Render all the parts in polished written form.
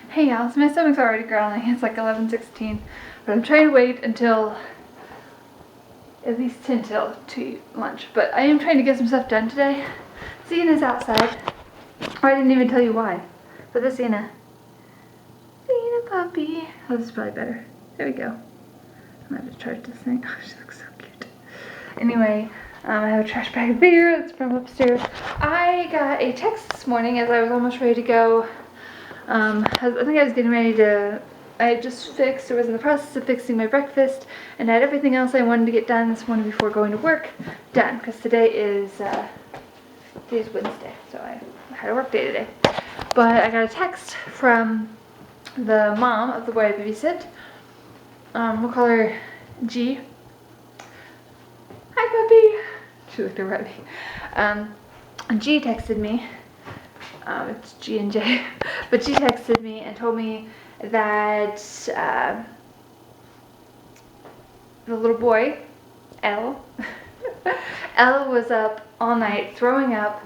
Hey Alice, my stomach's already growling. It's like 11:16, but I'm trying to wait until at least 10 till to eat lunch. But I am trying to get some stuff done today. Zena's outside. Oh, I didn't even tell you why. But this Zena. Zena puppy. Oh, this is probably better. There we go. I'm gonna have to charge this thing. Oh, she looks so cute. Anyway, I have a trash bag there. It's from upstairs. I got a text this morning as I was almost ready to go. I think I was getting ready to, I had just fixed, or was in the process of fixing my breakfast, and I had everything else I wanted to get done this morning before going to work done, because today is Wednesday, so I had a work day today. But I got a text from the mom of the boy I babysit. We'll call her G. Hi, puppy. She looked over at me. G texted me. It's G and J, but she texted me and told me that the little boy, L, L was up all night throwing up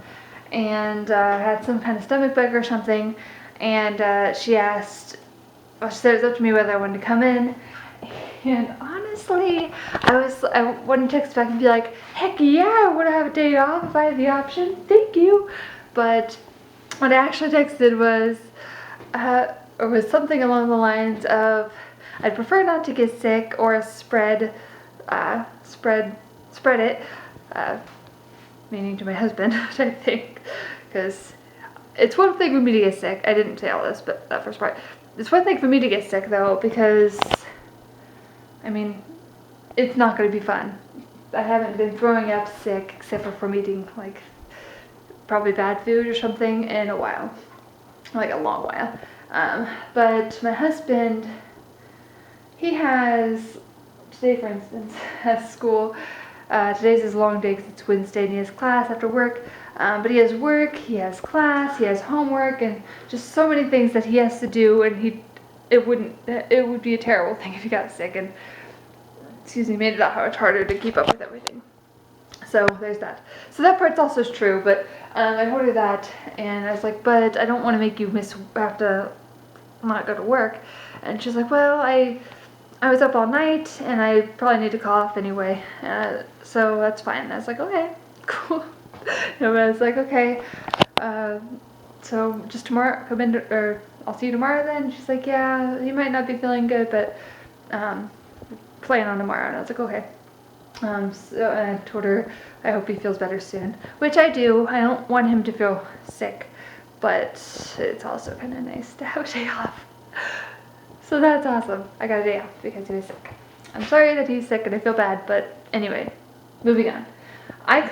and had some kind of stomach bug or something, and she asked, well, she said it was up to me whether I wanted to come in, and honestly, I wanted to text back and be like, heck yeah, I want to have a day off if I have the option, thank you, but what I actually texted was something along the lines of, I'd prefer not to get sick or spread it, meaning to my husband, I think, because it's one thing for me to get sick. I didn't say all this, but that first part. It's one thing for me to get sick though, because, I mean, it's not going to be fun. I haven't been throwing up sick except for from eating like probably bad food or something in a while, like a long while. But my husband, he has, today for instance, has school. Today's his long day because it's Wednesday and he has class after work. But he has work, he has class, he has homework, and just so many things that he has to do, and it would be a terrible thing if he got sick and, made it that much harder to keep up with everything. So there's that. So that part's also true, but I told her that, and I was like, but I don't want to make you have to not go to work. And she's like, well, I was up all night, and I probably need to call off anyway, so that's fine. And I was like, okay, cool. No, but I was like, okay, so just tomorrow, come in, or I'll see you tomorrow then? She's like, yeah, you might not be feeling good, but plan on tomorrow. And I was like, okay. So I told her I hope he feels better soon, which I do. I don't want him to feel sick, but it's also kind of nice to have a day off. So that's awesome. I got a day off because he was sick. I'm sorry that he's sick and I feel bad, but anyway, moving on. I'm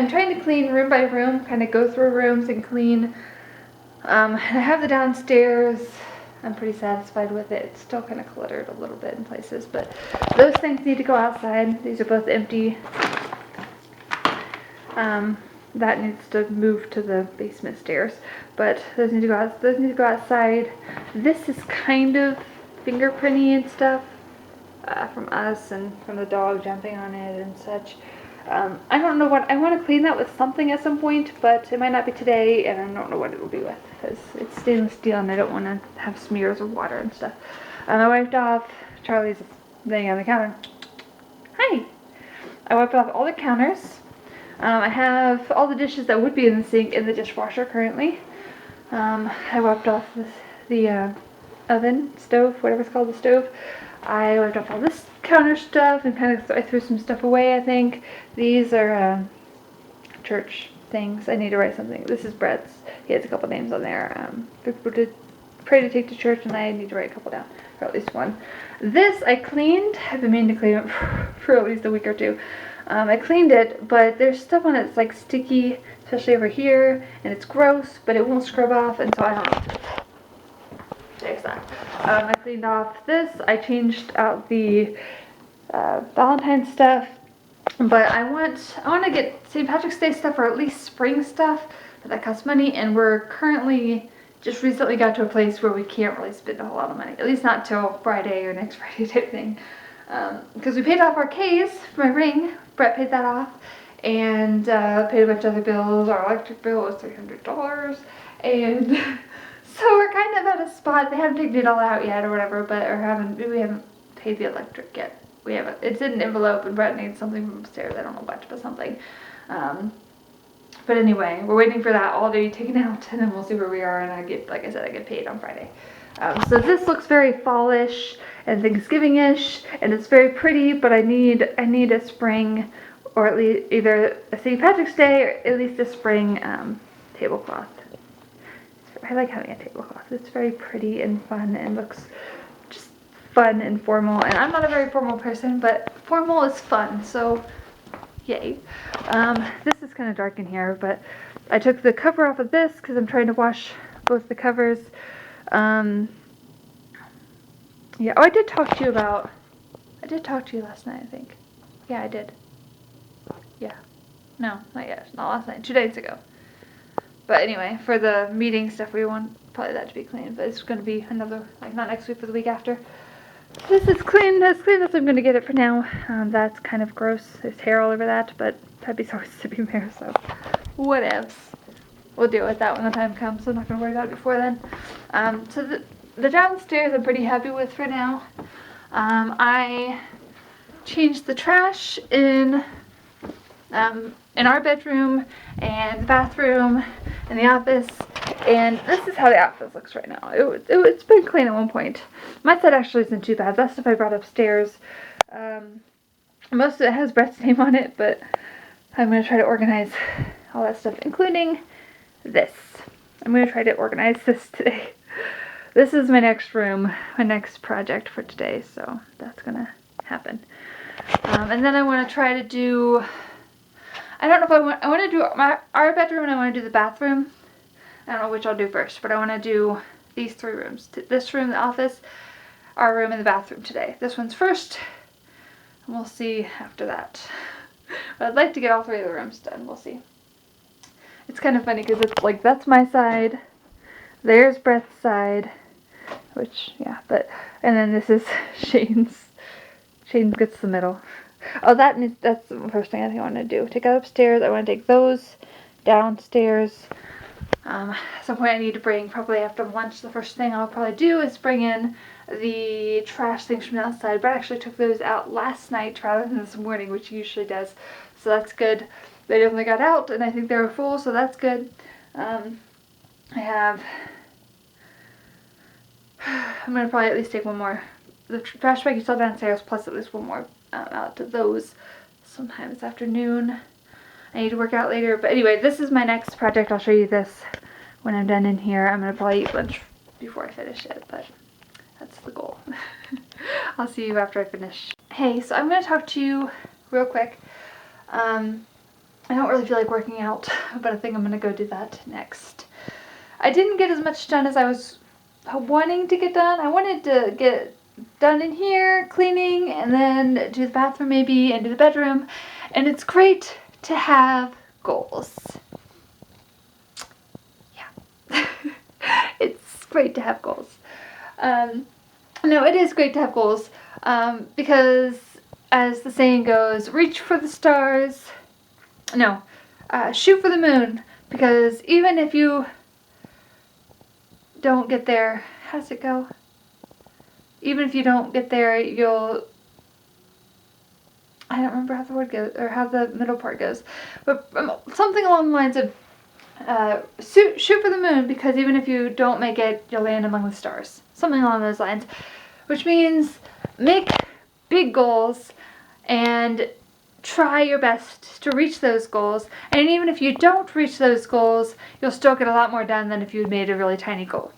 trying to clean room by room, kind of go through rooms and clean. And I have the downstairs. I'm pretty satisfied with it. It's still kind of cluttered a little bit in places, but those things need to go outside. These are both empty. That needs to move to the basement stairs, but those need to go out. Those need to go outside. This is kind of fingerprinty and stuff from us and from the dog jumping on it and such. I don't know what I want to clean that with something at some point, but it might not be today, and I don't know what it will be with because it's stainless steel and I don't want to have smears of water and stuff. I wiped off. Charlie's laying on the counter. Hi. I wiped off all the counters. I have all the dishes that would be in the sink in the dishwasher currently. I wiped off the oven, stove, whatever it's called, the stove. I wiped off all this counter stuff and I threw some stuff away, I think. These are church things. I need to write something. This is Brett's. He has a couple names on there. People to pray to take to church, and I need to write a couple down, or at least one. This I cleaned. I've been meaning to clean it for at least a week or two. I cleaned it, but there's stuff on it that's like sticky, especially over here, and it's gross, but it won't scrub off, and so I don't know. There's that. I cleaned off this. I changed out the Valentine's stuff, but I want to get St. Patrick's Day stuff, or at least spring stuff, but that costs money, and we're currently just recently got to a place where we can't really spend a whole lot of money, at least not till Friday or next Friday type thing, because we paid off our case for my ring. Brett paid that off, and paid a bunch of other bills. Our electric bill was $300, and So we're kind of at a spot. They haven't taken it all out yet or whatever, but we haven't paid the electric yet. We haven't. It's in an envelope, and Brett needs something from upstairs. I don't know what, but something. But anyway, we're waiting for that all to be taken out, and then we'll see where we are. And like I said, I get paid on Friday. So this looks very fallish and Thanksgiving-ish, and it's very pretty. But I need a spring, or at least either a St. Patrick's Day or at least a spring tablecloth. I like having a tablecloth. It's very pretty and fun and looks just fun and formal. And I'm not a very formal person, but formal is fun, so yay. This is kind of dark in here, but I took the cover off of this because I'm trying to wash both the covers. Yeah, oh, I did talk to you last night, I think. Yeah, I did. Yeah. No, not yet. Not last night. 2 days ago. But anyway, for the meeting stuff, we want probably that to be clean. But it's going to be another, like, not next week, but the week after. This is clean. As clean as I'm going to get it for now. That's kind of gross. There's hair all over that, but Peppy's always sipping there, so whatevs. We'll deal with that when the time comes. So I'm not going to worry about it before then. So the downstairs I'm pretty happy with for now. I changed the trash in our bedroom and the bathroom and the office, and this is how the office looks right now. It's been clean at one point. My side actually isn't too bad. That stuff I brought upstairs. Most of it has Brett's name on it, but I'm going to try to organize all that stuff, including this. I'm going to try to organize this today. This is my next room, my next project for today, so that's going to happen. And then I want to try to do, I don't know if I want to do our bedroom and I want to do the bathroom. I don't know which I'll do first, but I want to do these 3 rooms. This room, the office, our room, and the bathroom today. This one's first, and we'll see after that. But I'd like to get all 3 of the rooms done. We'll see. It's kind of funny because it's like, that's my side, there's Brett's side, which, yeah, but, and then this is Shane's. Shane gets the middle. Oh, that's the first thing I think I want to do. Take that upstairs. I want to take those downstairs. At some point I need to bring, probably after lunch, the first thing I'll probably do is bring in the trash things from the outside. But I actually took those out last night rather than this morning, which he usually does. So that's good. They definitely got out, and I think they were full, so that's good. I have, I'm going to probably at least take one more. The trash bag is still downstairs, plus at least one more out to those sometime this afternoon. I need to work out later, but anyway, this is my next project. I'll show you this when I'm done in here. I'm going to probably eat lunch before I finish it, but that's the goal. I'll see you after I finish. Hey, so I'm going to talk to you real quick. I don't really feel like working out, but I think I'm going to go do that next. I didn't get as much done as I was wanting to get done. I wanted to get done in here, cleaning, and then do the bathroom maybe, and do the bedroom. And it's great to have goals. Yeah. It's great to have goals. No, it is great to have goals, because as the saying goes, reach for the stars. No, shoot for the moon, because even if you don't get there, how does it go? Even if you don't get there, I don't remember how the word goes, or how the middle part goes, but something along the lines of, shoot for the moon, because even if you don't make it, you'll land among the stars. Something along those lines, which means make big goals and try your best to reach those goals. And even if you don't reach those goals, you'll still get a lot more done than if you had made a really tiny goal.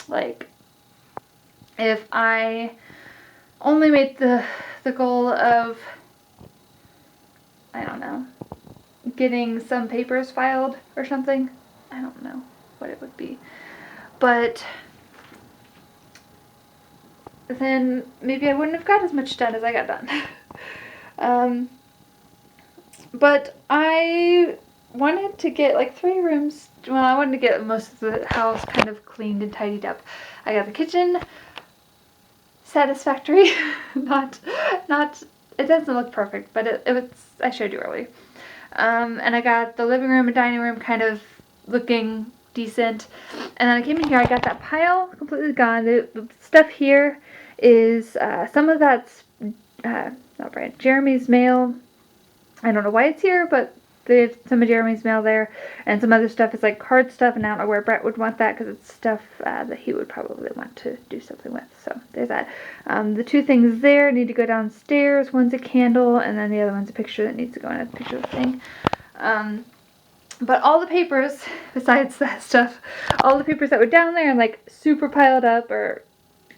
Like, if I only made the goal of, I don't know, getting some papers filed or something. I don't know what it would be. But then maybe I wouldn't have got as much done as I got done. But I wanted to get like 3 rooms. Well, I wanted to get most of the house kind of cleaned and tidied up. I got the kitchen satisfactory. not it doesn't look perfect, but it's, I showed you earlier. And I got the living room and dining room kind of looking decent. And then I came in here, I got that pile completely gone. The stuff here is some of that's not right, Jeremy's mail. I don't know why it's here, but there's some of Jeremy's mail there, and some other stuff is like card stuff, and I don't know where Brett would want that because it's stuff that he would probably want to do something with. So there's that. The two things there need to go downstairs. One's a candle, and then the other one's a picture that needs to go in a picture thing. But all the papers, besides that stuff, all the papers that were down there and like super piled up, or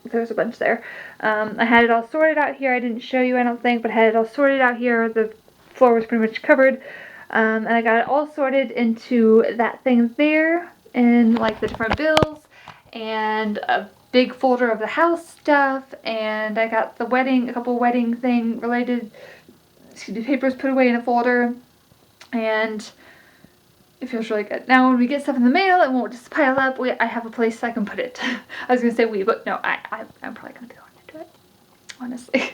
there was a bunch there. I had it all sorted out here. I didn't show you, I don't think, but I had it all sorted out here. The floor was pretty much covered. And I got it all sorted into that thing there, in like the different bills, and a big folder of the house stuff, and I got the wedding, a couple wedding thing related, papers put away in a folder, and it feels really good. Now when we get stuff in the mail, it won't just pile up. I have a place I can put it. I was going to say we, but no, I'm probably going to be going into it, honestly.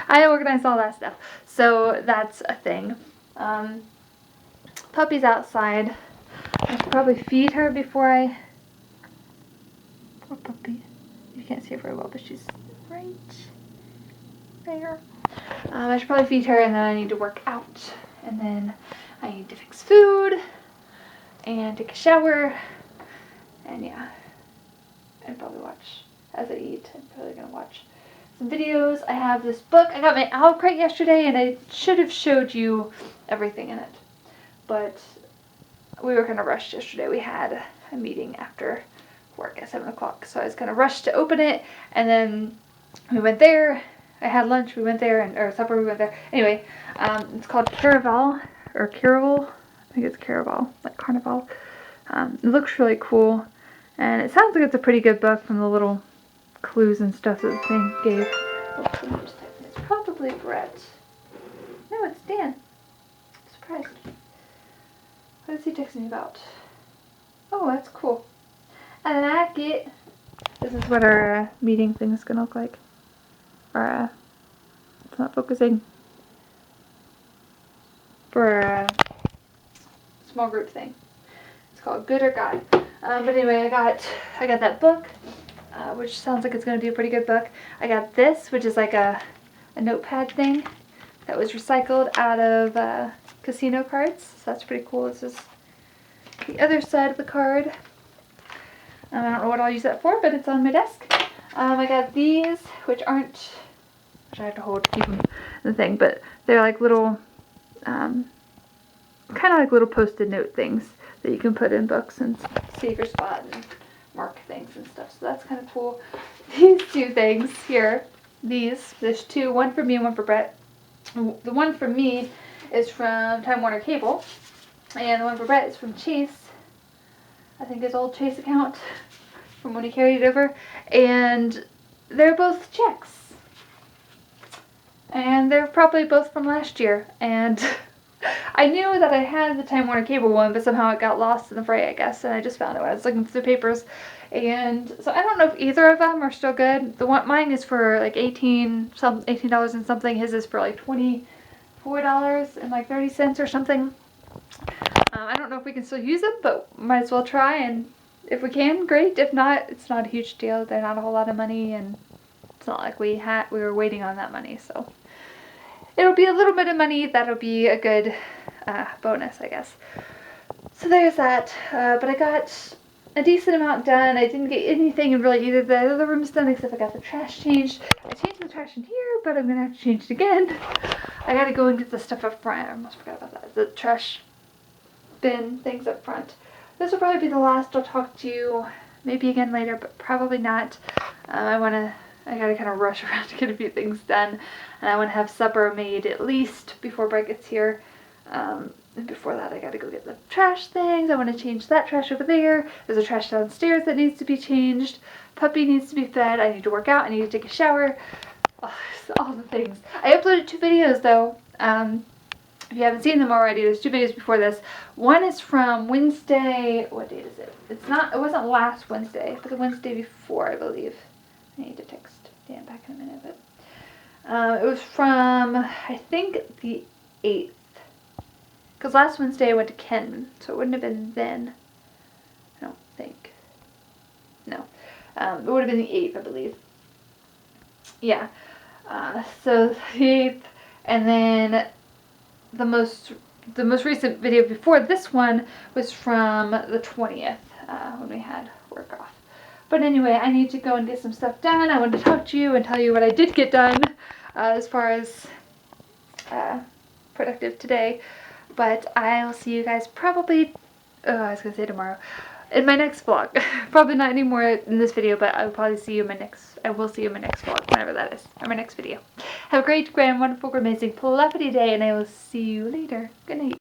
I organized all that stuff, so that's a thing. Puppy's outside. I should probably feed her before I... Poor puppy. You can't see her very well, but she's right there. I should probably feed her, and then I need to work out. And then I need to fix food and take a shower. And yeah, and probably watch as I eat. I'm probably going to watch some videos. I have this book. I got my owl crate yesterday, and I should have showed you everything in it. But we were kind of rushed yesterday. We had a meeting after work at 7 o'clock. So I was kind of rushed to open it. And then we went there. I had lunch. We went there. Or supper. We went there. Anyway, it's called Caraval. Or Caraval. I think it's Caraval. Like Carnival. It looks really cool. And it sounds like it's a pretty good book from the little clues and stuff that the thing gave. Oh, it's probably Brett. No, it's Dan. I'm surprised. What is he texting me about? Oh, that's cool. I like it. This is what our meeting thing is going to look like. Or, it's not focusing. For a small group thing. It's called Good or God. But anyway, I got that book, which sounds like it's going to be a pretty good book. I got this, which is like a notepad thing that was recycled out of casino cards. So that's pretty cool. This is the other side of the card. I don't know what I'll use that for, but it's on my desk. I got these, which I have to hold to keep them in the thing, but they're like little, kind of like little post-it note things that you can put in books and save your spot and mark things and stuff. So that's kind of cool. These two things here, there's two, one for me and one for Brett. The one for me is from Time Warner Cable, and the one for Brett is from Chase. I think his old Chase account from when he carried it over. And they're both checks. And they're probably both from last year. And I knew that I had the Time Warner Cable one, but somehow it got lost in the fray, I guess. And I just found it when I was looking through the papers. And so I don't know if either of them are still good. Mine is for like $18 and something. His is for like $24 and like 30 cents or something. I don't know if we can still use them, but might as well try, and if we can, great. If not, it's not a huge deal. They're not a whole lot of money, and it's not like we were waiting on that money, so it'll be a little bit of money. That'll be a good bonus, I guess. So there's that, but I got a decent amount done. I didn't get anything in really either of the other rooms done, except I got the trash changed. I changed the trash in here, but I'm gonna have to change it again. I gotta go and get the stuff up front. I almost forgot about that. The trash bin things up front. This will probably be the last I'll talk to you, maybe again later, but probably not. I gotta kind of rush around to get a few things done, and I want to have supper made at least before Brett gets here. And before that, I gotta go get the trash things. I want to change that trash over there. There's a trash downstairs that needs to be changed. Puppy needs to be fed. I need to work out. I need to take a shower. Oh, all the things. I uploaded 2 videos though. If you haven't seen them already, there's 2 videos before this. One is from Wednesday. What date is it? It wasn't last Wednesday, but the Wednesday before, I believe. I need to text Dan back in a minute, but it was from, I think, the 8th. Because last Wednesday I went to Kenton, so it wouldn't have been then, I don't think. No. It would have been the 8th, I believe. Yeah. So the 8th, and then the most recent video before this one was from the 20th, when we had work off. But anyway, I need to go and get some stuff done. I wanted to talk to you and tell you what I did get done, as far as productive today. But I'll see you guys probably, I was going to say tomorrow, in my next vlog. Probably not anymore in this video, but I will probably see you in my next vlog, whenever that is, or my next video. Have a great, grand, wonderful, amazing, fluffy day, and I will see you later. Good night.